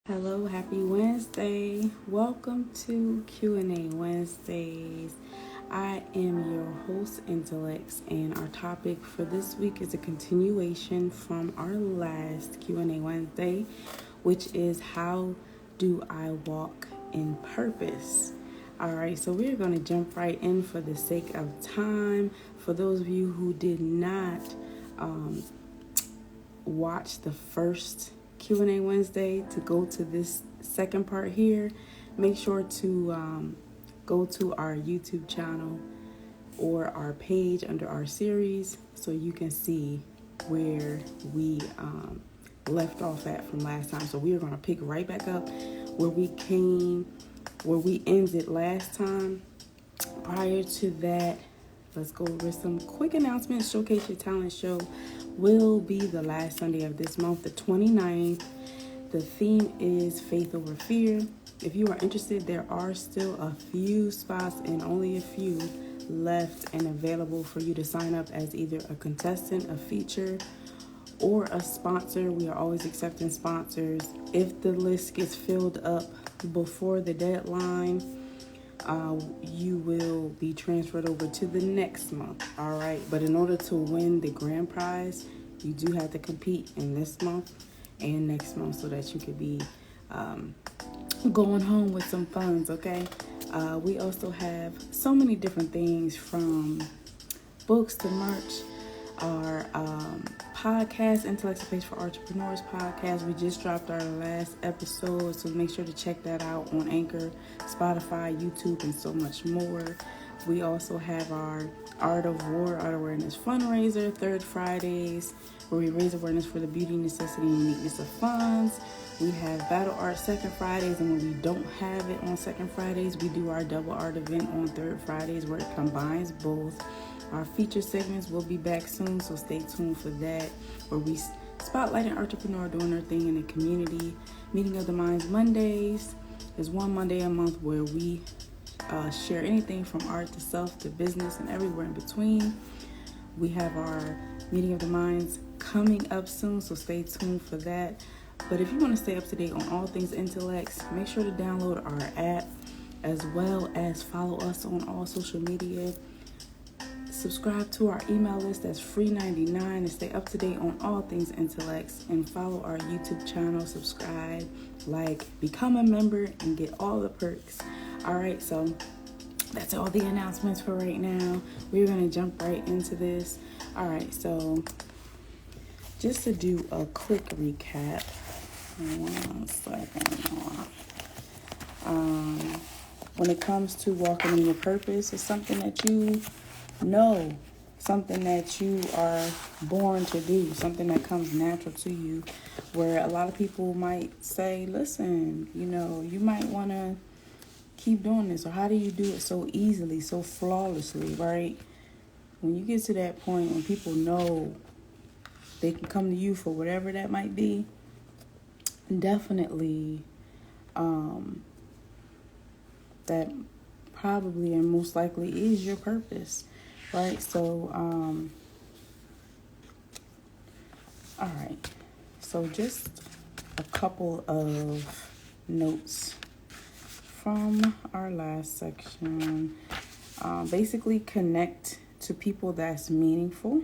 Hello, happy Wednesday. Welcome to Q&A Wednesdays. I am your host, Intelexx, and our topic for this week is a continuation from our last Q&A Wednesday, which is how do I walk in purpose? All right, so we're going to jump right in for the sake of time. For those of you who did not watch the first Q&A Wednesday, to go to this second part here, make sure to go to our YouTube channel or our page under our series so you can see where we left off at from last time. So we are going to pick right back up where we ended last time. Prior to that, let's go over some quick announcements. Showcase Your Talent show will be the last Sunday of this month, the 29th. The theme is Faith Over Fear. If you are interested, there are still a few spots and only a few left and available for you to sign up as either a contestant, a feature, or a sponsor. We are always accepting sponsors. If the list gets filled up before the deadline, you will be transferred over to the next month. All right. But in order to win the grand prize, you do have to compete in this month and next month so that you could be going home with some funds. Okay. We also have so many different things, from books to merch. Our podcast, Intellectual Space for Artrepreneurs podcast. We just dropped our last episode, so make sure to check that out on Anchor, Spotify, YouTube, and so much more. We also have our Art Awareness fundraiser, third Fridays, where we raise awareness for the beauty, necessity, and uniqueness of funds. We have Battle Art second Fridays, and when we don't have it on second Fridays, we do our Double Art event on third Fridays, where it combines both. Our feature segments will be back soon, so stay tuned for that, where we spotlight an entrepreneur doing their thing in the community. Meeting of the Minds Mondays is one Monday a month where we share anything from art to self to business and everywhere in between. We have our Meeting of the Minds coming up soon, so stay tuned for that. But if you want to stay up to date on all things Intelexx, make sure to download our app, as well as follow us on all social media. Subscribe to our email list, that's free $99, and stay up to date on all things Intelexx. And follow our YouTube channel, subscribe, become a member, and get all the perks. All right, so that's all the announcements for right now. We're going to jump right into this. All right, so just to do a quick recap. 1 second. When it comes to walking in your purpose, it's something that you know, something that you are born to do, something that comes natural to you, where a lot of people might say, listen, you might want to keep doing this, or how do you do it so easily, so flawlessly, right? When you get to that point when people know they can come to you for whatever that might be, definitely that probably and most likely is your purpose, right? So all right, so just a couple of notes from our last section. Basically, connect to people that's meaningful.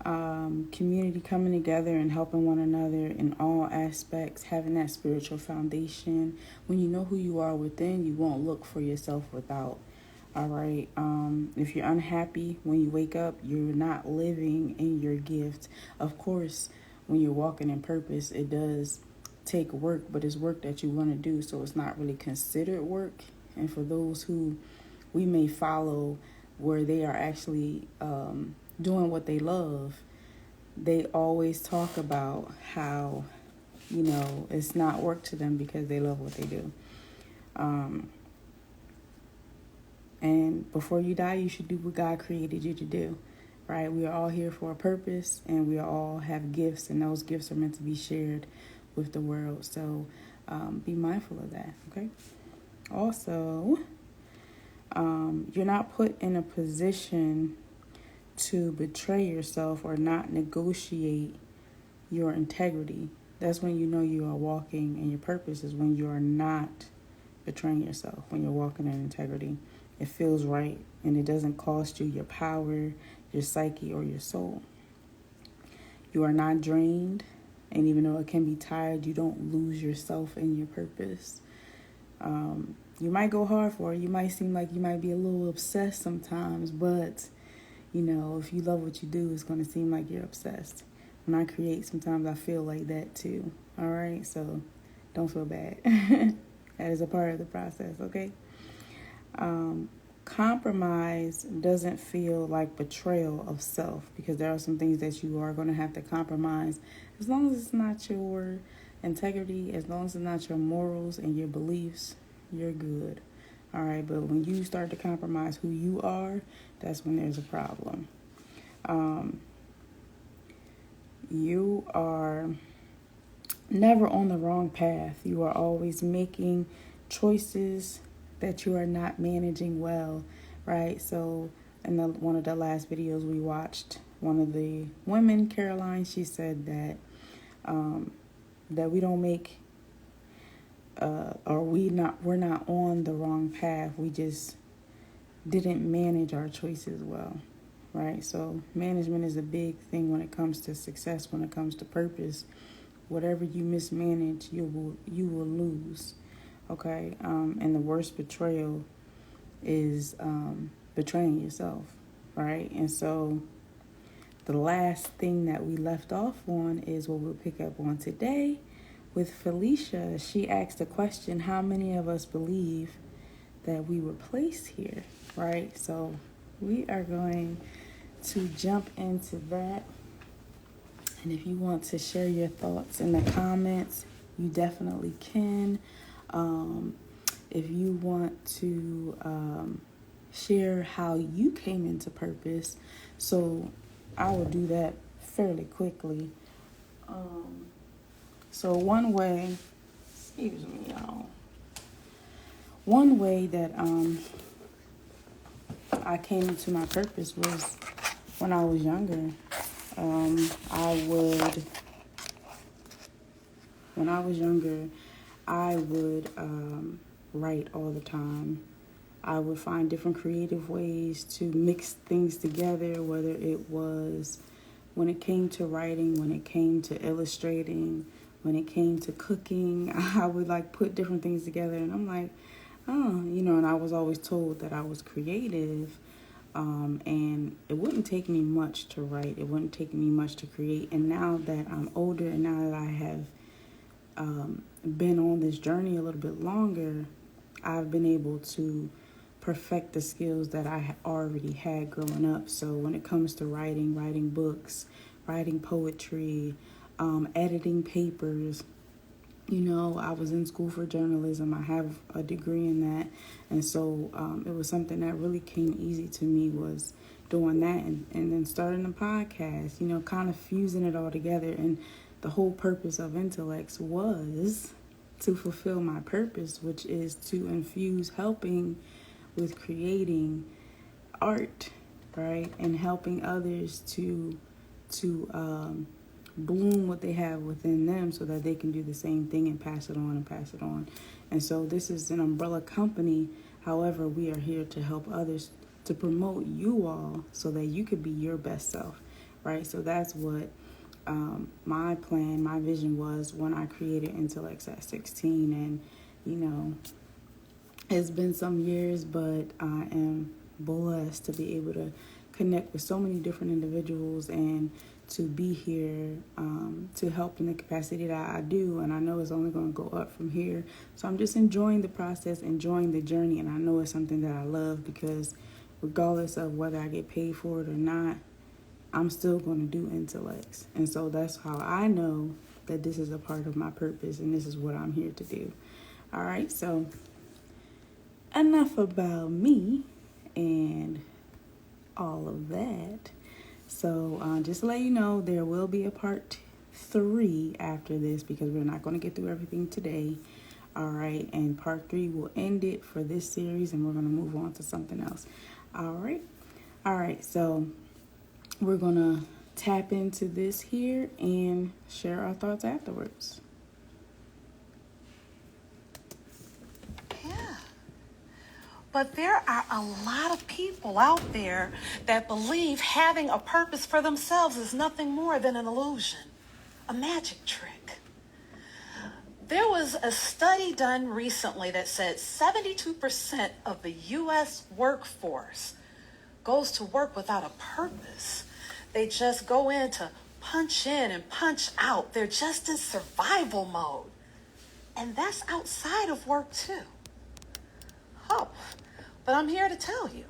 Community, coming together and helping one another in all aspects, having that spiritual foundation. When you know who you are within, you won't look for yourself without. All right. If you're unhappy when you wake up, you're not living in your gift. Of course, when you're walking in purpose, it does take work, but it's work that you want to do, so it's not really considered work. And for those who we may follow, where they are actually doing what they love, they always talk about how, it's not work to them because they love what they do. And before you die, you should do what God created you to do, right? We are all here for a purpose, and we all have gifts, and those gifts are meant to be shared with the world. So be mindful of that, okay? Also, you're not put in a position to betray yourself or not negotiate your integrity, That's when you know you are walking in your purpose, is when you are not betraying yourself, when you're walking in integrity. It feels right, and it doesn't cost you your power, your psyche, or your soul. You are not drained, and even though it can be tired, you don't lose yourself in your purpose. You might go hard for it. You might seem like you might be a little obsessed sometimes, but, if you love what you do, it's going to seem like you're obsessed. When I create, sometimes I feel like that too. All right, so don't feel bad. That is a part of the process, okay? Compromise doesn't feel like betrayal of self, because there are some things that you are going to have to compromise. As long as it's not your integrity, as long as it's not your morals and your beliefs, you're good. All right, but when you start to compromise who you are, that's when there's a problem. You are never on the wrong path. You are always making choices that you are not managing well, right? So in one of the last videos we watched, one of the women, Caroline, she said that that we don't make we're not on the wrong path. We just didn't manage our choices well, right? So management is a big thing when it comes to success, when it comes to purpose. Whatever you mismanage, you will lose. Okay, and the worst betrayal is betraying yourself, right? And so the last thing that we left off on is what we'll pick up on today with Felicia. She asked the question, how many of us believe that we were placed here, right? So we are going to jump into that. And if you want to share your thoughts in the comments, you definitely can. If you want to share how you came into purpose, so I will do that fairly quickly. So one way, excuse me, y'all. One way that I came into my purpose was when I was younger. When I was younger, I would write all the time. I would find different creative ways to mix things together, whether it was when it came to writing, when it came to illustrating, when it came to cooking. I would put different things together, and I'm like, and I was always told that I was creative, and it wouldn't take me much to write. It wouldn't take me much to create. And now that I'm older, and now that I have been on this journey a little bit longer, I've been able to perfect the skills that I already had growing up. So when it comes to writing books, writing poetry, editing papers, I was in school for journalism. I have a degree in that. And so it was something that really came easy to me, was doing that, and then starting a podcast, kind of fusing it all together. And the whole purpose of Intelexx was to fulfill my purpose, which is to infuse helping with creating art, right? And helping others to bloom what they have within them so that they can do the same thing and pass it on. And so this is an umbrella company. However, we are here to help others, to promote you all so that you could be your best self, right? So that's what my plan, my vision was when I created Intelexx at 16. And, it's been some years, but I am blessed to be able to connect with so many different individuals and to be here to help in the capacity that I do. And I know it's only going to go up from here. So I'm just enjoying the process, enjoying the journey. And I know it's something that I love, because regardless of whether I get paid for it or not, I'm still going to do Intelexx. And so that's how I know that this is a part of my purpose and this is what I'm here to do. All right, so enough about me and all of that. So just to let you know, there will be a part 3 after this, because we're not going to get through everything today. All right, and part 3 will end it for this series, and we're going to move on to something else. All right, so we're going to tap into this here and share our thoughts afterwards. Yeah. But there are a lot of people out there that believe having a purpose for themselves is nothing more than an illusion, a magic trick. There was a study done recently that said 72% of the U.S. workforce goes to work without a purpose. They just go in to punch in and punch out. They're just in survival mode. And that's outside of work too. Oh, but I'm here to tell you,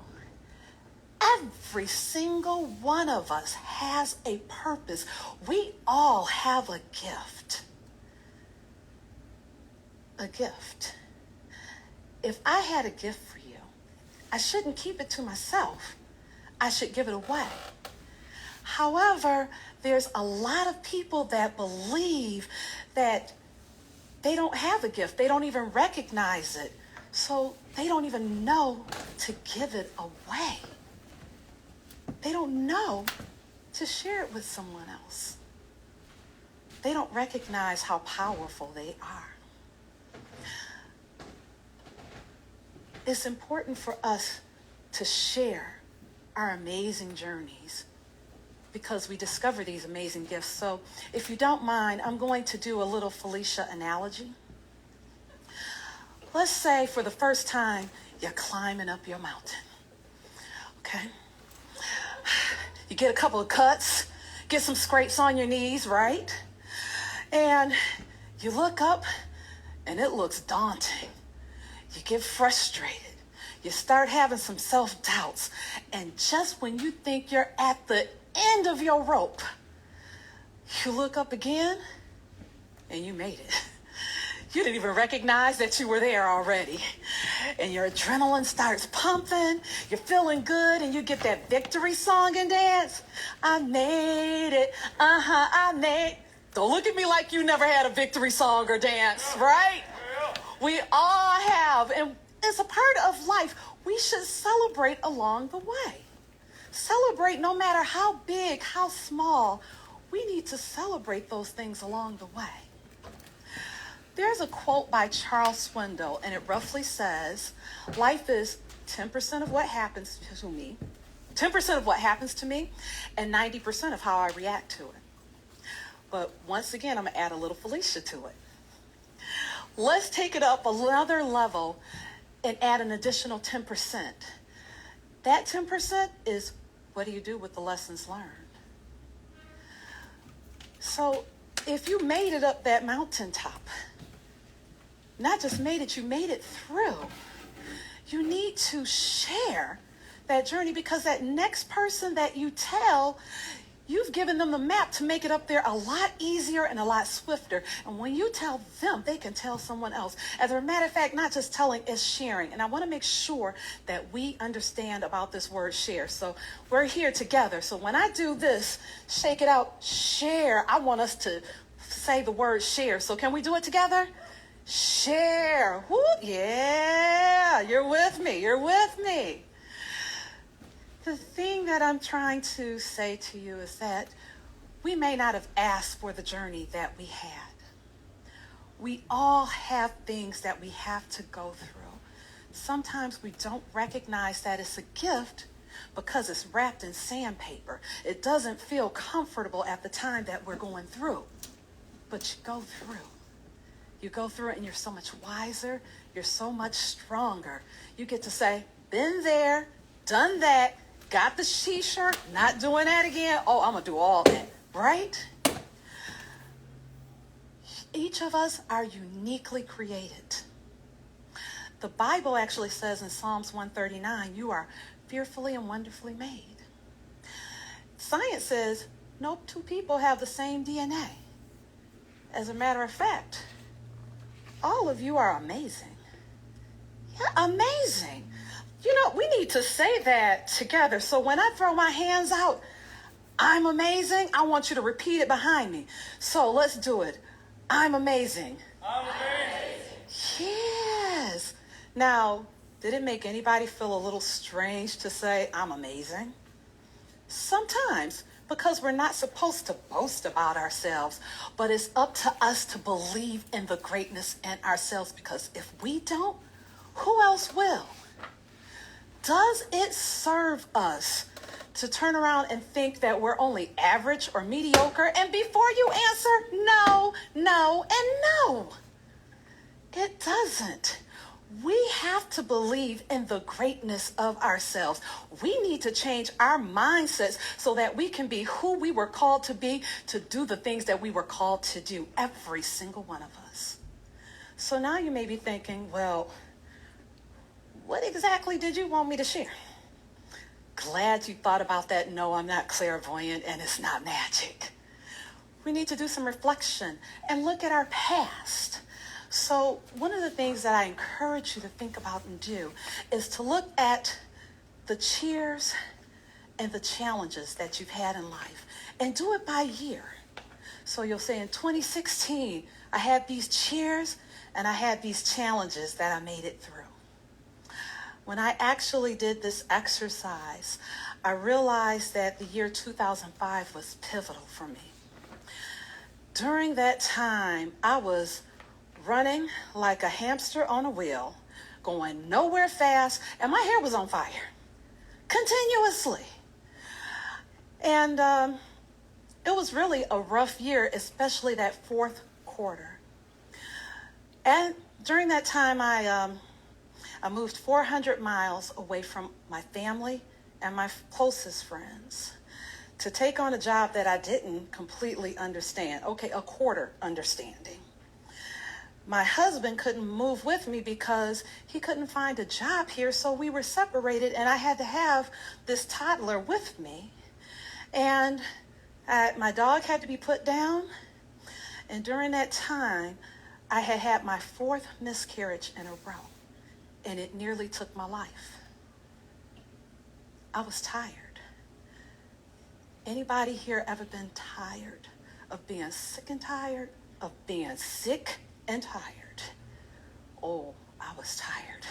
every single one of us has a purpose. We all have a gift. A gift. If I had a gift for you, I shouldn't keep it to myself. I should give it away. However, there's a lot of people that believe that they don't have a gift. They don't even recognize it. So they don't even know to give it away. They don't know to share it with someone else. They don't recognize how powerful they are. It's important for us to share our amazing journeys because we discover these amazing gifts. So if you don't mind, I'm going to do a little Felicia analogy. Let's say for the first time, you're climbing up your mountain, okay? You get a couple of cuts, get some scrapes on your knees, right? And you look up and it looks daunting. You get frustrated. You start having some self-doubts. And just when you think you're at the end of your rope, you look up again and you made it. You didn't even recognize that you were there already. And your adrenaline starts pumping. You're feeling good and you get that victory song and dance. I made it. I made. Don't look at me like you never had a victory song or dance, right? We all have, and it's a part of life. We should celebrate along the way. Celebrate no matter how big, how small. We need to celebrate those things along the way. There's a quote by Charles Swindoll, and it roughly says, life is 10% of what happens to me, 10% of what happens to me, and 90% of how I react to it. But once again, I'm going to add a little Felicia to it. Let's take it up another level and add an additional 10%. That 10% is, what do you do with the lessons learned? So if you made it up that mountaintop, not just made it, you made it through. You need to share that journey because that next person that you tell, you've given them the map to make it up there a lot easier and a lot swifter. And when you tell them, they can tell someone else. As a matter of fact, not just telling, it's sharing. And I want to make sure that we understand about this word share. So we're here together. So when I do this, shake it out, share, I want us to say the word share. So can we do it together? Share. Woo, yeah, you're with me. You're with me. The thing that I'm trying to say to you is that we may not have asked for the journey that we had. We all have things that we have to go through. Sometimes we don't recognize that it's a gift because it's wrapped in sandpaper. It doesn't feel comfortable at the time that we're going through, but you go through. You go through it and you're so much wiser. You're so much stronger. You get to say, been there, done that, got the t-shirt, not doing that again. Oh, I'm going to do all that, right? Each of us are uniquely created. The Bible actually says in Psalms 139, you are fearfully and wonderfully made. Science says no two people have the same DNA. As a matter of fact, all of you are amazing. Yeah, amazing. You know, we need to say that together. So when I throw my hands out, I'm amazing. I want you to repeat it behind me. So let's do it. I'm amazing. I'm amazing. Yes. Now, did it make anybody feel a little strange to say, I'm amazing? Sometimes because we're not supposed to boast about ourselves, but it's up to us to believe in the greatness in ourselves, because if we don't, who else will? Does it serve us to turn around and think that we're only average or mediocre? And before you answer, no, no, and no, it doesn't. We have to believe in the greatness of ourselves. We need to change our mindsets so that we can be who we were called to be, to do the things that we were called to do, every single one of us. So now you may be thinking, well, what exactly did you want me to share? Glad you thought about that. No, I'm not clairvoyant and it's not magic. We need to do some reflection and look at our past. So one of the things that I encourage you to think about and do is to look at the cheers and the challenges that you've had in life and do it by year. So you'll say in 2016, I had these cheers and I had these challenges that I made it through. When I actually did this exercise, I realized that the year 2005 was pivotal for me. During that time, I was running like a hamster on a wheel, going nowhere fast, and my hair was on fire continuously. And it was really a rough year, especially that fourth quarter. And during that time, I moved 400 miles away from my family and my closest friends to take on a job that I didn't completely understand. Okay, a quarter understanding. My husband couldn't move with me because he couldn't find a job here, so we were separated, and I had to have this toddler with me. And my dog had to be put down, and during that time, I had had my fourth miscarriage in a row, and it nearly took my life. I was tired. Anybody here ever been tired of being sick and tired of being sick and tired? Oh, I was tired.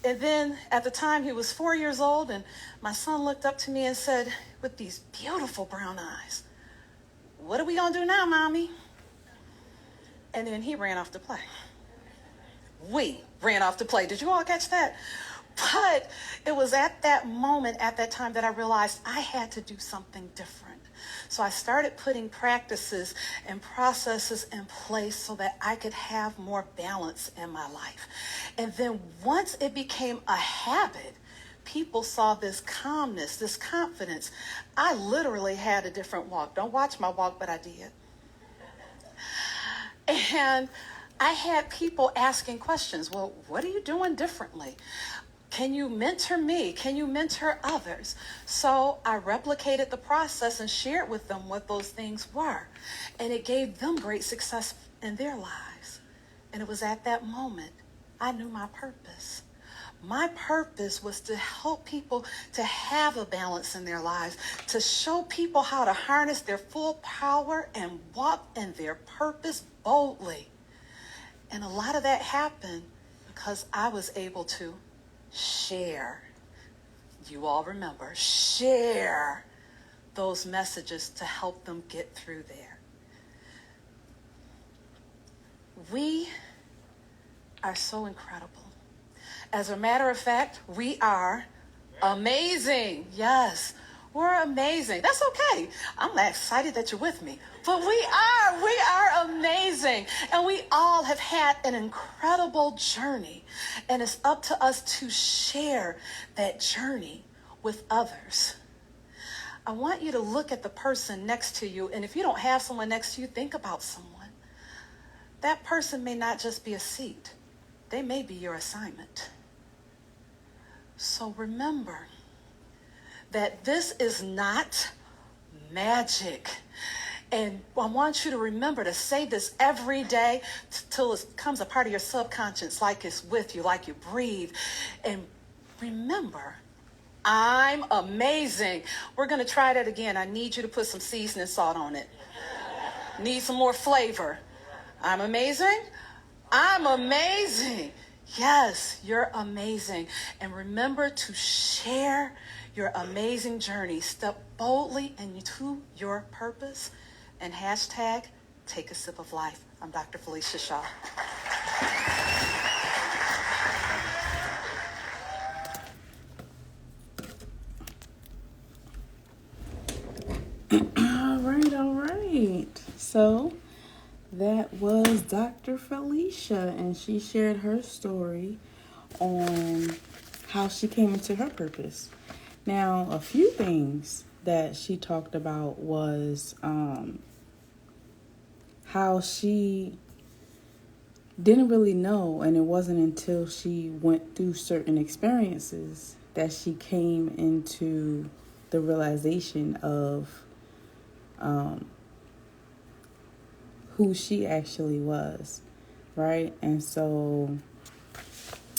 And then at the time he was 4 years old, and my son looked up to me and said, with these beautiful brown eyes, "What are we gonna do now, Mommy?" And then he ran off to play. We ran off to play. Did you all catch that? But it was at that moment, at that time, that I realized I had to do something different. So I started putting practices and processes in place so that I could have more balance in my life. And then once it became a habit, people saw this calmness, this confidence. I literally had a different walk. Don't watch my walk, but I did. And I had people asking questions. Well, what are you doing differently? Can you mentor me? Can you mentor others? So I replicated the process and shared with them what those things were. And it gave them great success in their lives. And it was at that moment I knew my purpose. My purpose was to help people to have a balance in their lives, to show people how to harness their full power and walk in their purpose boldly. And a lot of that happened because I was able to share. You all remember, share those messages to help them get through there. We are so incredible. As a matter of fact, we are amazing. Yes, we're amazing. That's okay. I'm excited that you're with me. But we are amazing. And we all have had an incredible journey. And it's up to us to share that journey with others. I want you to look at the person next to you. And if you don't have someone next to you, think about someone. That person may not just be a seat. They may be your assignment. So remember that this is not magic. And I want you to remember to say this every day till it becomes a part of your subconscious, like it's with you, like you breathe. And remember, I'm amazing. We're going to try that again. I need you to put some seasoning salt on it. Need some more flavor. I'm amazing. I'm amazing. Yes, you're amazing. And remember to share your amazing journey. Step boldly into your purpose. And hashtag, take a sip of life. I'm Dr. Felicia Shaw. All right. So that was Dr. Felicia, and she shared her story on how she came into her purpose. Now, a few things that she talked about was how she didn't really know, and it wasn't until she went through certain experiences that she came into the realization of who she actually was, right? And so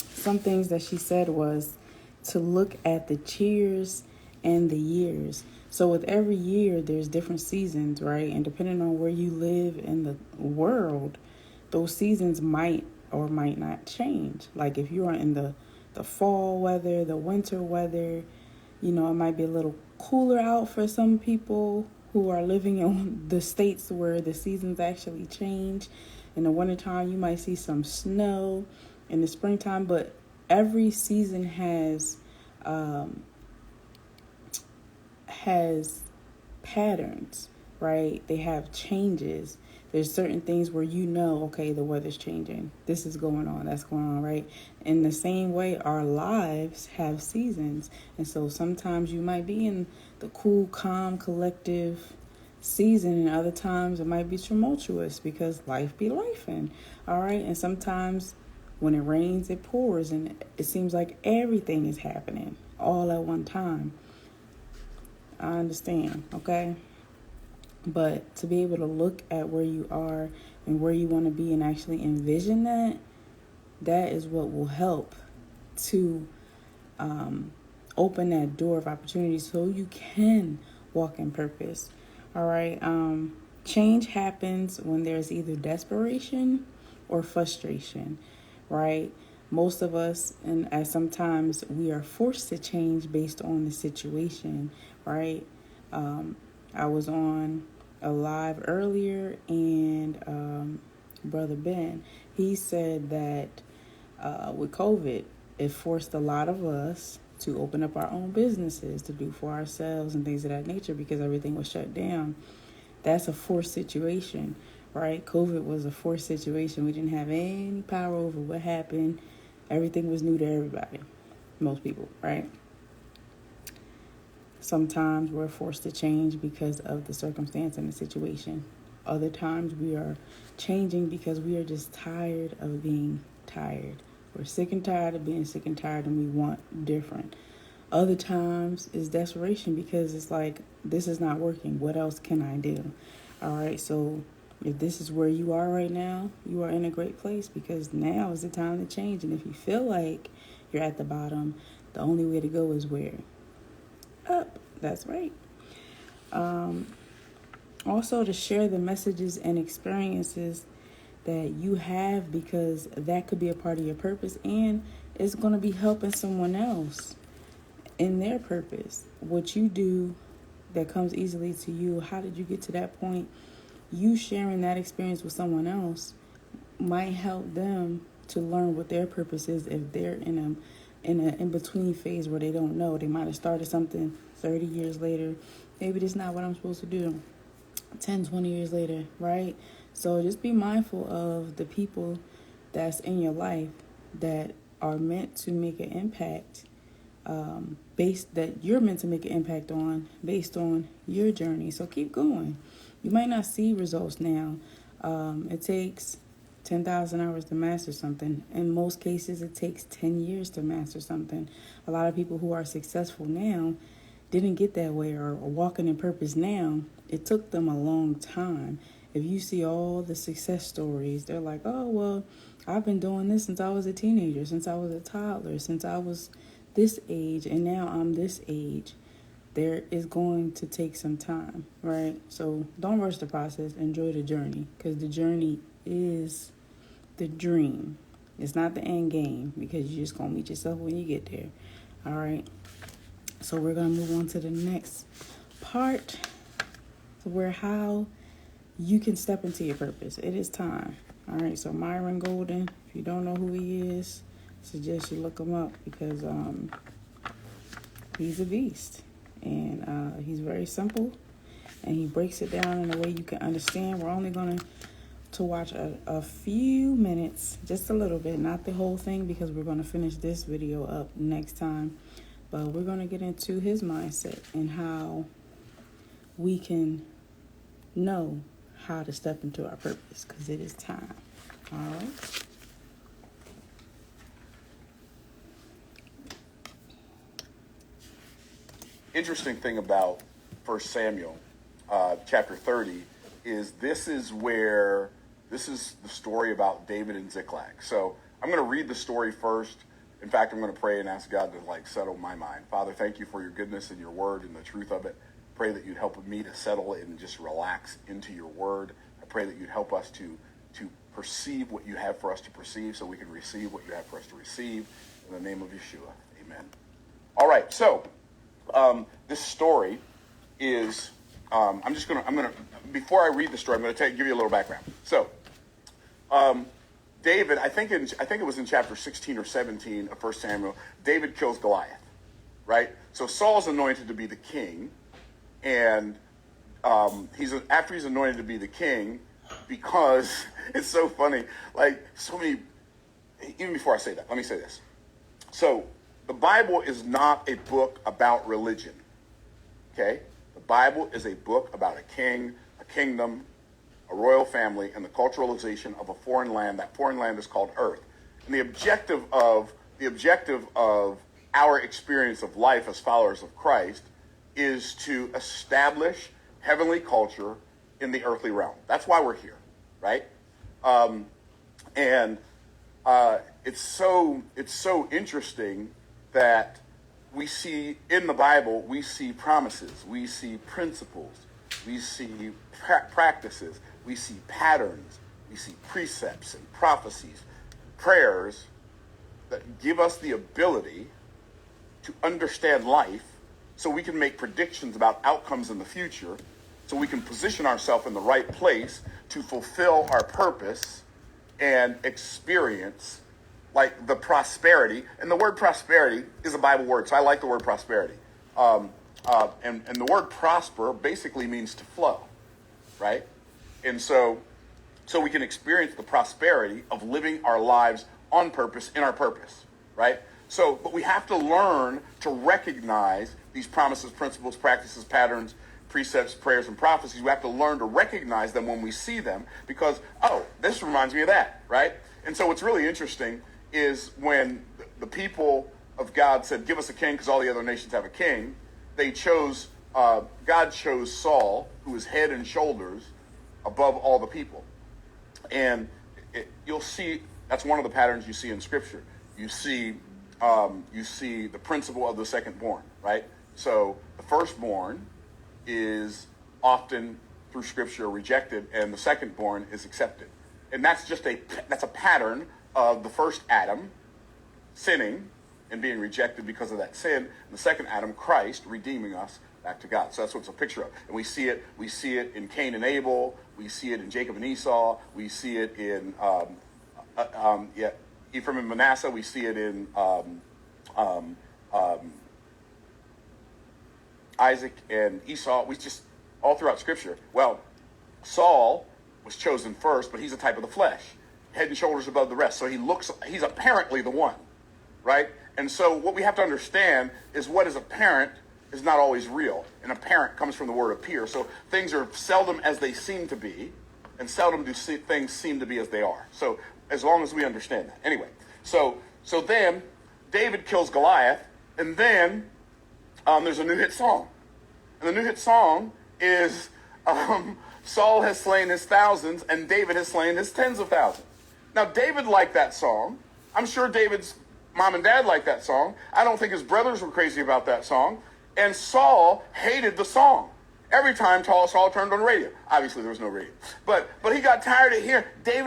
some things that she said was to look at the cheers and the years. So with every year, there's different seasons, right? And depending on where you live in the world, those seasons might or might not change. Like if you are in the fall weather, the winter weather, it might be a little cooler out for some people who are living in the states where the seasons actually change. In the wintertime, you might see some snow. In the springtime, but every season has patterns, right? They have changes. There's certain things where okay, the weather's changing. This is going on. That's going on, right? In the same way, our lives have seasons. And so sometimes you might be in the cool, calm, collective season, and other times it might be tumultuous because life be lifing, all right? And sometimes when it rains, it pours, and it seems like everything is happening all at one time. I understand, okay? But to be able to look at where you are and where you want to be and actually envision that is what will help to open that door of opportunity so you can walk in purpose. All right. Change happens when there's either desperation or frustration, right? Most of us, and as sometimes we are forced to change based on the situation, right? I was on a live earlier, and Brother Ben, he said that with COVID, it forced a lot of us to open up our own businesses, to do for ourselves and things of that nature because everything was shut down. That's a forced situation, right? COVID was a forced situation. We didn't have any power over what happened. Everything was new to everybody, most people, right? Sometimes we're forced to change because of the circumstance and the situation. Other times we are changing because we are just tired of being tired. We're sick and tired of being sick and tired, and we want different. Other times is desperation because it's like, this is not working. What else can I do? All right, so if this is where you are right now, you are in a great place because now is the time to change. And if you feel like you're at the bottom, the only way to go is where? Up. That's right. Also, to share the messages and experiences that you have, because that could be a part of your purpose, and it's going to be helping someone else in their purpose. What you do that comes easily to you, how did you get to that point? You sharing that experience with someone else might help them to learn what their purpose is if they're in a in-between phase where they don't know. They might have started something 30 years later. Maybe this is not what I'm supposed to do 10, 20 years later, right? So just be mindful of the people that's in your life that are meant to make an impact, that you're meant to make an impact on based on your journey. So keep going. You might not see results now. It takes 10,000 hours to master something. In most cases, it takes 10 years to master something. A lot of people who are successful now didn't get that way or are walking in purpose now. It took them a long time. If you see all the success stories, they're like, oh, well, I've been doing this since I was a teenager, since I was a toddler, since I was this age, and now I'm this age. There is going to take some time, right? So don't rush the process. Enjoy the journey, because the journey is the dream. It's not the end game, because you're just going to meet yourself when you get there, all right? So we're going to move on to the next part, where how you can step into your purpose. It is time. All right, so Myron Golden, if you don't know who he is, I suggest you look him up, because he's a beast. And he's very simple, and he breaks it down in a way you can understand. We're only going to watch a few minutes, just a little bit, not the whole thing, because we're going to finish this video up next time. But we're going to get into his mindset and how we can know how to step into our purpose, because it is time. All right. Interesting thing about 1 Samuel chapter 30 is this is the story about David and Ziklag. So I'm going to read the story first. In fact, I'm going to pray and ask God to settle my mind. Father, thank you for your goodness and your word and the truth of it. Pray that you'd help me to settle it and just relax into your word. I pray that you'd help us to perceive what you have for us to perceive, so we can receive what you have for us to receive. In the name of Yeshua, amen. All right, so this story is, before I read the story, I'm going to give you a little background. So, David, I think it was in chapter 16 or 17 of 1 Samuel, David kills Goliath, right? So Saul's anointed to be the king, and after he's anointed to be the king, because it's so funny, even before I say that, let me say this. So the Bible is not a book about religion, okay? The Bible is a book about a king, a kingdom, a royal family, and the culturalization of a foreign land. That foreign land is called Earth. And the objective of our experience of life as followers of Christ is to establish heavenly culture in the earthly realm. That's why we're here, right? It's so interesting that we see in the Bible, we see promises, we see principles, we see practices, we see patterns, we see precepts and prophecies, prayers that give us the ability to understand life, so we can make predictions about outcomes in the future, so we can position ourselves in the right place to fulfill our purpose and experience the prosperity. And the word prosperity is a Bible word, so I like the word prosperity. And the word prosper basically means to flow, right? And so we can experience the prosperity of living our lives on purpose, in our purpose, right? So, but we have to learn to recognize these promises, principles, practices, patterns, precepts, prayers, and prophecies. We have to learn to recognize them when we see them, because, oh, this reminds me of that, right? And so what's really interesting is when the people of God said, give us a king, because all the other nations have a king, God chose Saul, who was head and shoulders above all the people. And you'll see, that's one of the patterns you see in Scripture. You see the principle of the secondborn, right? So the firstborn is often through Scripture rejected, and the secondborn is accepted. And that's a pattern of the first Adam sinning and being rejected because of that sin, and the second Adam, Christ, redeeming us back to God. So that's what it's a picture of. And we see it in Cain and Abel, we see it in Jacob and Esau, we see it in Ephraim and Manasseh, we see it in Isaac and Esau. We just all throughout Scripture. Well, Saul was chosen first, but he's a type of the flesh, head and shoulders above the rest. So he's apparently the one, right? And so what we have to understand is what is apparent is not always real. And apparent comes from the word appear. So things are seldom as they seem to be, and seldom do things seem to be as they are. So as long as we understand that. Anyway, so then David kills Goliath, and then there's a new hit song. And the new hit song is Saul has slain his thousands, and David has slain his tens of thousands. Now, David liked that song. I'm sure David's mom and dad liked that song. I don't think his brothers were crazy about that song. And Saul hated the song. Every time Saul turned on the radio. Obviously, there was no radio. But he got tired of hearing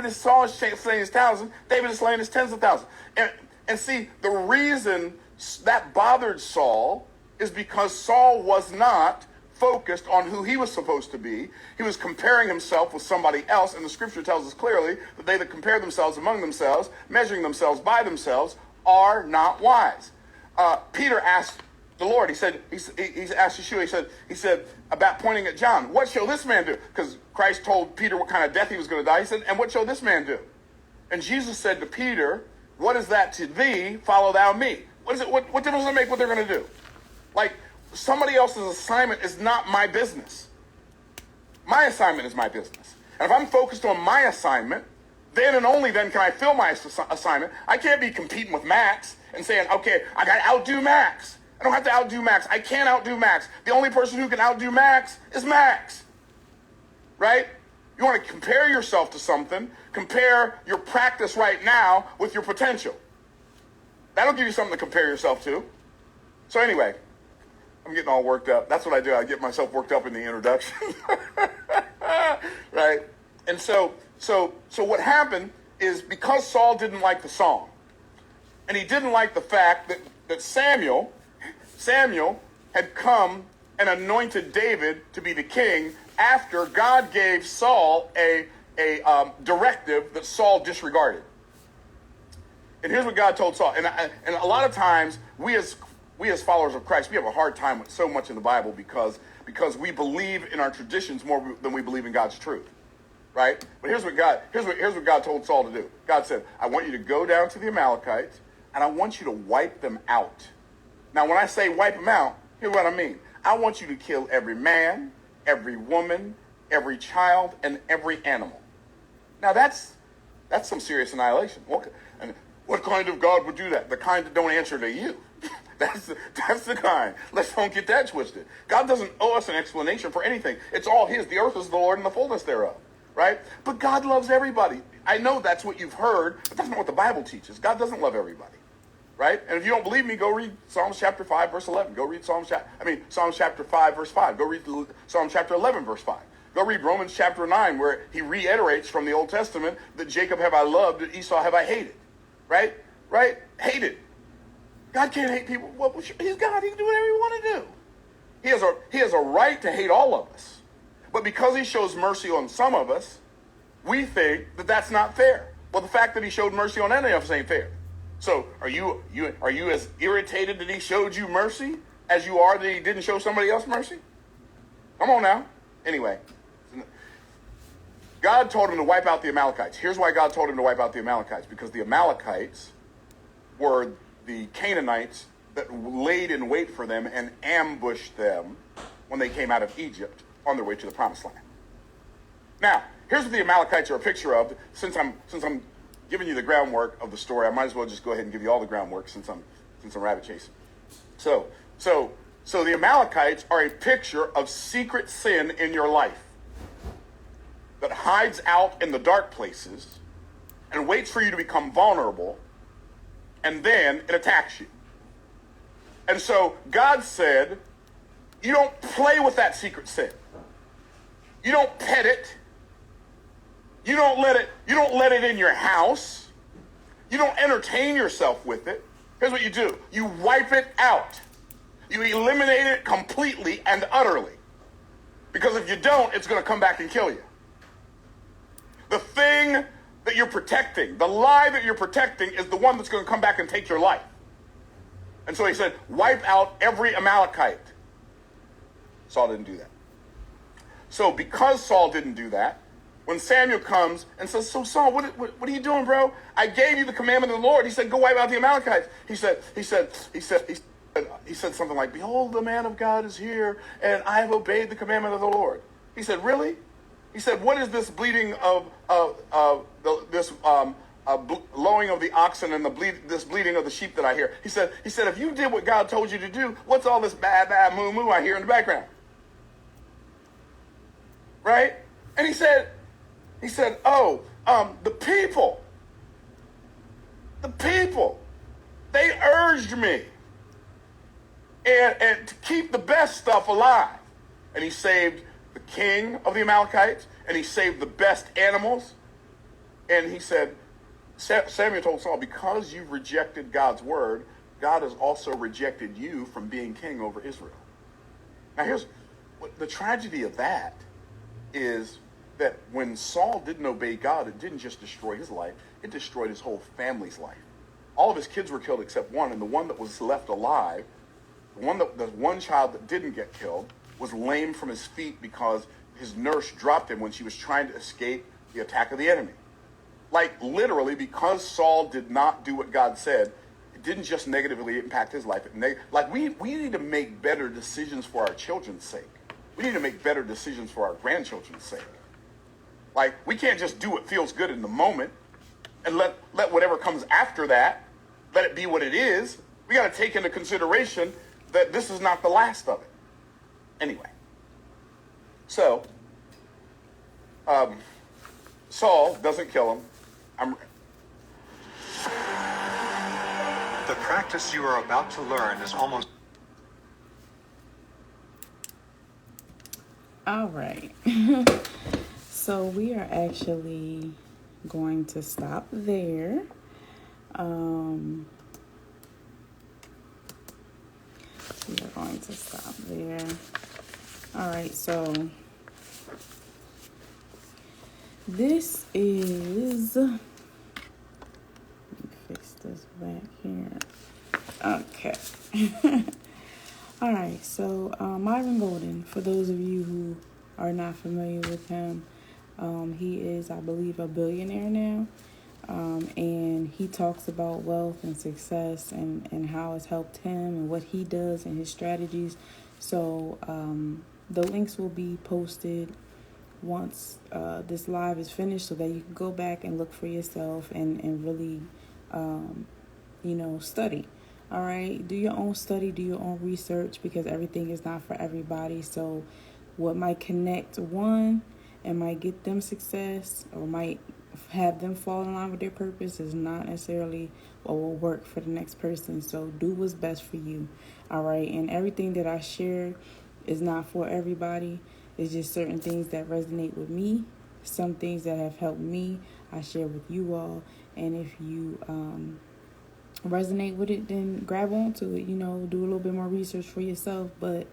Saul is slaying his thousands, David is slaying his tens of thousands. And see, the reason that bothered Saul is because Saul was not focused on who he was supposed to be. He was comparing himself with somebody else, and the scripture tells us clearly that they that compare themselves among themselves, measuring themselves by themselves, are not wise. Peter asked the Lord, he asked Yeshua, he said about pointing at John, what shall this man do? Because Christ told Peter what kind of death he was going to die. He said, and what shall this man do? And Jesus said to Peter, what is that to thee? Follow thou me. What difference does it make what they're going to do? Like, somebody else's assignment is not my business. My assignment is my business. And if I'm focused on my assignment, then and only then can I fill my assignment. I can't be competing with Max and saying, okay, I got to outdo Max. I don't have to outdo Max. I can't outdo Max. The only person who can outdo Max is Max. Right? You want to compare yourself to something, compare your practice right now with your potential. That'll give you something to compare yourself to. So anyway, I'm getting all worked up. That's what I do. I get myself worked up in the introduction. Right? And so what happened is because Saul didn't like the song, and he didn't like the fact that Samuel had come and anointed David to be the king after God gave Saul a directive that Saul disregarded. And here's what God told Saul. And a lot of times, we as followers of Christ, we have a hard time with so much in the Bible because we believe in our traditions more than we believe in God's truth, right? But here's what God told Saul to do. God said, I want you to go down to the Amalekites, and I want you to wipe them out. Now, when I say wipe them out, here's what I mean. I want you to kill every man, every woman, every child, and every animal. Now, that's some serious annihilation. And what kind of God would do that? The kind that don't answer to you. That's the kind. Let's don't get that twisted. God doesn't owe us an explanation for anything. It's all his. The earth is the Lord and the fullness thereof. Right? But God loves everybody. I know that's what you've heard, but that's not what the Bible teaches. God doesn't love everybody. Right? And if you don't believe me, go read Psalms chapter 5, verse 11. Go read Psalms chapter 5, verse 5. Go read Psalm chapter 11, verse 5. Go read Romans chapter 9, where he reiterates from the Old Testament that Jacob have I loved, and Esau have I hated. Right? Right? Hated. God can't hate people. Well, he's God. He can do whatever he want to do. He has a right to hate all of us. But because he shows mercy on some of us, we think that that's not fair. Well, the fact that he showed mercy on any of us ain't fair. So are you as irritated that he showed you mercy as you are that he didn't show somebody else mercy? Come on now. Anyway, God told him to wipe out the Amalekites. Here's why God told him to wipe out the Amalekites. Because the Amalekites were the Canaanites that laid in wait for them and ambushed them when they came out of Egypt on their way to the Promised Land. Now, here's what the Amalekites are a picture of. Since I'm giving you the groundwork of the story, I might as well just go ahead and give you all the groundwork since I'm rabbit chasing. So the Amalekites are a picture of secret sin in your life that hides out in the dark places and waits for you to become vulnerable, and then it attacks you. And so God said, you don't play with that secret sin. You don't pet it. You don't let it in your house. You don't entertain yourself with it. Here's what you do. You wipe it out. You eliminate it completely and utterly. Because if you don't, it's going to come back and kill you. The thing that you're protecting, the lie that you're protecting, is the one that's going to come back and take your life. And so he said, wipe out every Amalekite. Saul didn't do that. So because Saul didn't do that, when Samuel comes and says, so Saul, what are you doing, bro? I gave you the commandment of the Lord. He said, go wipe out the Amalekites. He said something like, behold, the man of God is here, and I have obeyed the commandment of the Lord. He said, really? He said, what is this bleating of lowing of the oxen and this bleating of the sheep that I hear? He said, if you did what God told you to do, what's all this baa, moo, moo I hear in the background? Right? And he said, the people, they urged me and to keep the best stuff alive. And he saved the king of the Amalekites, and he saved the best animals. And he said, Samuel told Saul, because you've rejected God's word, God has also rejected you from being king over Israel. Now here's the tragedy of that is that when Saul didn't obey God, it didn't just destroy his life, it destroyed his whole family's life. All of his kids were killed except one, and the one that was left alive, the one child that didn't get killed, was lame from his feet because his nurse dropped him when she was trying to escape the attack of the enemy. Like literally, because Saul did not do what God said, it didn't just negatively impact his life. We need to make better decisions for our children's sake. We need to make better decisions for our grandchildren's sake. Like, we can't just do what feels good in the moment and let whatever comes after that, let it be what it is. We got to take into consideration that this is not the last of it. Anyway, so Saul doesn't kill him. The practice you are about to learn is almost... All right. So we are actually going to stop there. We are going to stop there. All right, so this is, let me fix this back here. Okay. All right, so Myron Golden, for those of you who are not familiar with him, he is, I believe, a billionaire now. And he talks about wealth and success and how it's helped him and what he does and his strategies. So the links will be posted once this live is finished so that you can go back and look for yourself and really, study. All right. Do your own study, do your own research, because everything is not for everybody. So what might connect one and might get them success or might have them fall in line with their purpose is not necessarily what will work for the next person. So do what's best for you. All right. And everything that I share is not for everybody. It's just certain things that resonate with me. Some things that have helped me, I share with you all. And if you resonate with it, then grab onto it, do a little bit more research for yourself, but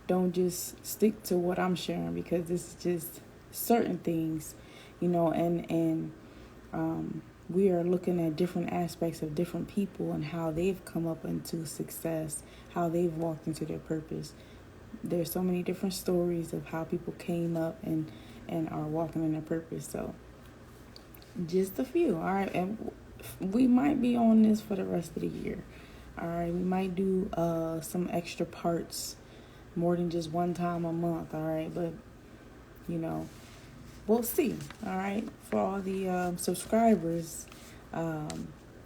don't just stick to what I'm sharing, because this is just certain things, and we are looking at different aspects of different people and how they've come up into success, how they've walked into their purpose. There's so many different stories of how people came up and are walking in their purpose. So just a few. All right. And we might be on this for the rest of the year. All right. We might do some extra parts more than just one time a month. All right. But, we'll see. All right. For all the subscribers,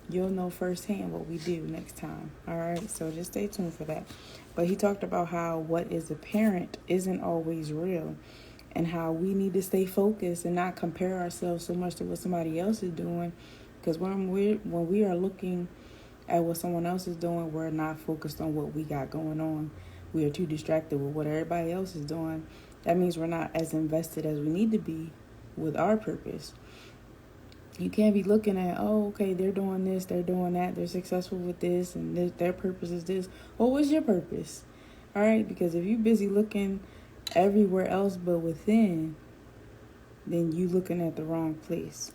you'll know firsthand what we do next time. All right. So just stay tuned for that. But he talked about how what is apparent isn't always real, and how we need to stay focused and not compare ourselves so much to what somebody else is doing. Because when we are looking at what someone else is doing, we're not focused on what we got going on. We are too distracted with what everybody else is doing. That means we're not as invested as we need to be with our purpose. You can't be looking at, okay, they're doing this, they're doing that, they're successful with this, and their purpose is this. Well, what's your purpose? All right, because if you're busy looking everywhere else but within, then you looking at the wrong place.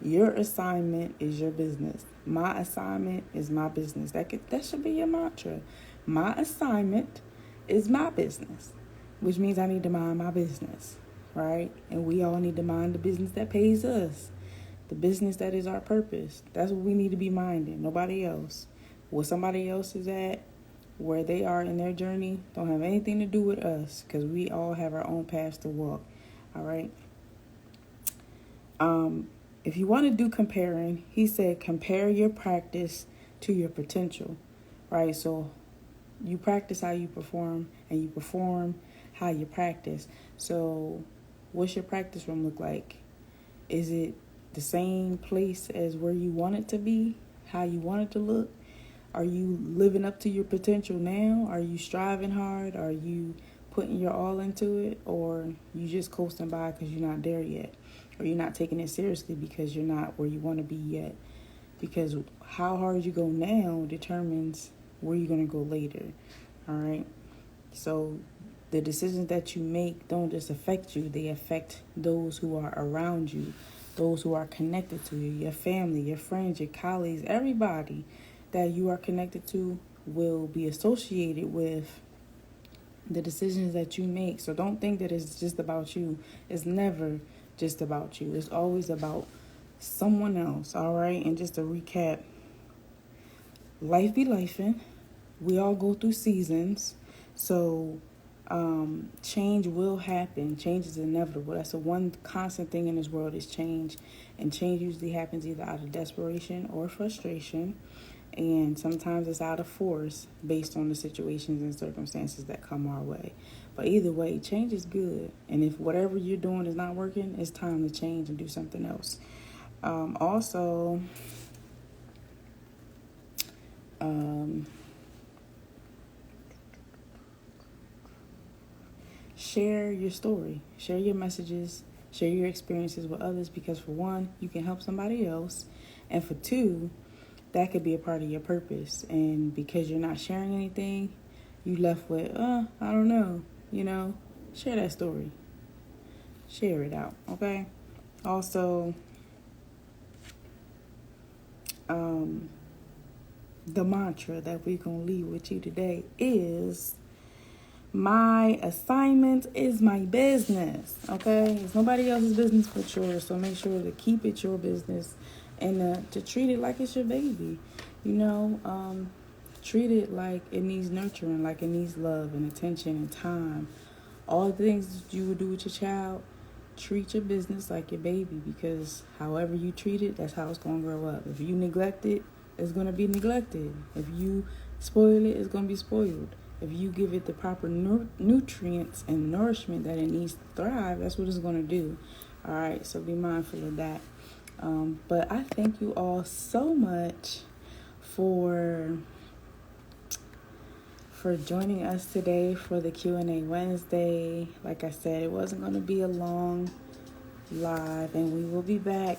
Your assignment is your business. My assignment is my business. That should be your mantra. My assignment is my business, which means I need to mind my business, right? And we all need to mind the business that pays us, the business that is our purpose. That's what we need to be minding, nobody else. Where somebody else is at, where they are in their journey, don't have anything to do with us, because we all have our own paths to walk, all right? If you want to do comparing, he said compare your practice to your potential, right? So you practice how you perform, and you perform how you practice. So what's your practice room look like? Is it the same place as where you want it to be, how you want it to look? Are you living up to your potential now? Are you striving hard? Are you putting your all into it? Or you just coasting by because you're not there yet? Or you're not taking it seriously because you're not where you want to be yet? because how hard you go now determines where you're going to go later. All right. So the decisions that you make don't just affect you, they affect those who are around you, those who are connected to you, your family, your friends, your colleagues, everybody that you are connected to will be associated with the decisions that you make. So don't think that it's just about you. It's never just about you. It's always about someone else, all right? And just to recap, life be lifing. We all go through seasons. So change will happen. Change is inevitable. That's the one constant thing in this world is change. And change usually happens either out of desperation or frustration. And sometimes it's out of force based on the situations and circumstances that come our way. But either way, change is good. And if whatever you're doing is not working, it's time to change and do something else. Also, share your story, share your messages, share your experiences with others, because for one, you can help somebody else. And for two, that could be a part of your purpose. And because you're not sharing anything, you left with, I don't know, share that story. Share it out, okay? Also, the mantra that we're going to leave with you today is, my assignment is my business, okay? It's nobody else's business but yours, so make sure to keep it your business and to treat it like it's your baby, treat it like it needs nurturing, like it needs love and attention and time. All the things that you would do with your child, treat your business like your baby, because however you treat it, that's how it's going to grow up. If you neglect it, it's going to be neglected. If you spoil it, it's going to be spoiled. If you give it the proper nutrients and nourishment that it needs to thrive, that's what it's going to do. All right, so be mindful of that. But I thank you all so much for joining us today for the Q&A Wednesday. Like I said, it wasn't going to be a long live, and we will be back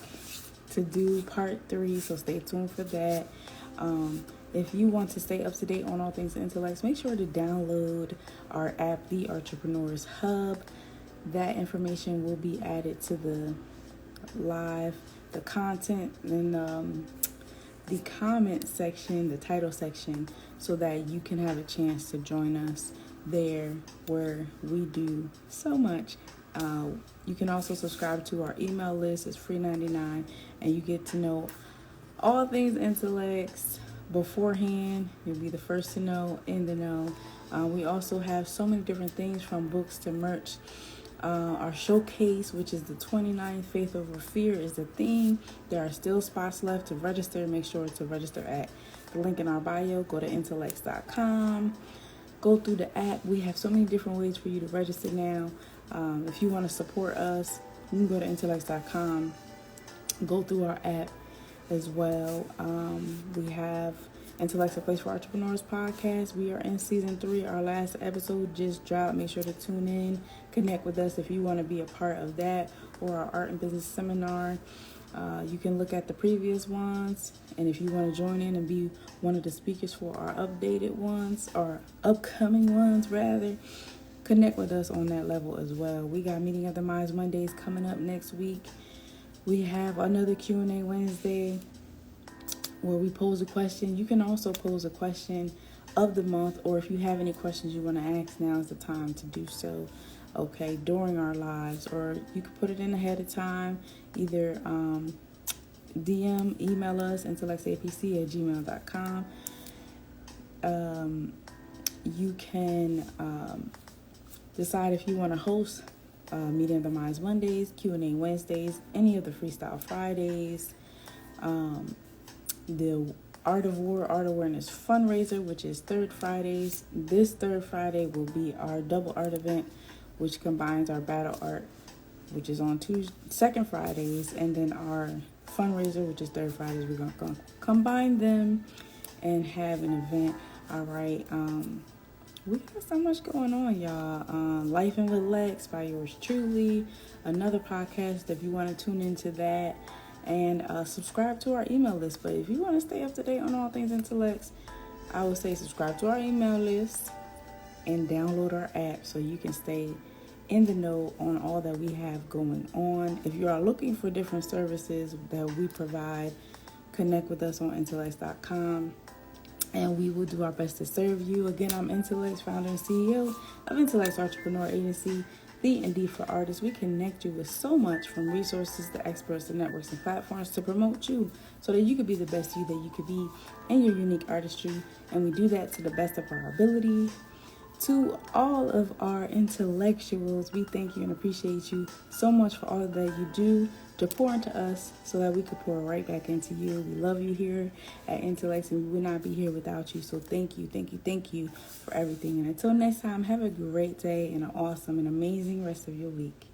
to do part 3, so stay tuned for that. If you want to stay up to date on all things Intelexx, make sure to download our app, the Artrepreneurs Hub. That information will be added to the live, the content, and the comment section, the title section, so that you can have a chance to join us there, where we do so much. You can also subscribe to our email list. It's free $99, and you get to know all things Intelexx beforehand. You'll be the first to know, in the know. We also have so many different things, from books to merch. Our showcase, which is the 29th Faith Over Fear, is the theme. There are still spots left to register. Make sure to register at the link in our bio. Go to Intelexx.com. Go through the app. We have so many different ways for you to register now. If you want to support us, you can go to Intelexx.com. Go through our app as well. We have Intelexx, a Place for Entrepreneurs podcast. We are in season 3. Our last episode just dropped. Make sure to tune in. Connect with us if you want to be a part of that, or our art and business seminar. You can look at the previous ones, and if you want to join in and be one of the speakers for our updated ones, or upcoming ones rather, connect with us on that level as well. We got Meeting of the Minds Mondays coming up next week. We have another Q&A Wednesday where we pose a question. You can also pose a question of the month, or if you have any questions you want to ask, now is the time to do so, okay, during our lives, or you can put it in ahead of time, either DM, email us, intellexxapc@gmail.com. You can decide if you want to host Meeting of the Minds Mondays, Q&A Wednesdays, any of the Freestyle Fridays, the Art of War, Art Awareness Fundraiser, which is third Fridays. This third Friday will be our double art event, which combines our battle art, which is on second Fridays, and then our fundraiser, which is third Fridays. We're going to combine them and have an event. All right. We got so much going on, y'all. Life and with Lex by yours truly. Another podcast if you want to tune into that. and subscribe to our email list. But if you want to stay up to date on all things Intelexx, I would say subscribe to our email list and download our app so you can stay in the know on all that we have going on. If you are looking for different services that we provide, connect with us on Intelexx.com and we will do our best to serve you. Again, I'm Intelexx, founder and CEO of Intelexx Artrepreneur Agency, the Indeed for Artists. We connect you with so much, from resources to experts to networks and platforms, to promote you so that you could be the best you that you could be in your unique artistry. And we do that to the best of our ability. To all of our intellectuals, we thank you and appreciate you so much for all that you do to pour into us so that we could pour right back into you. We love you here at Intelexx, and we would not be here without you. So thank you for everything. And until next time, have a great day and an awesome and amazing rest of your week.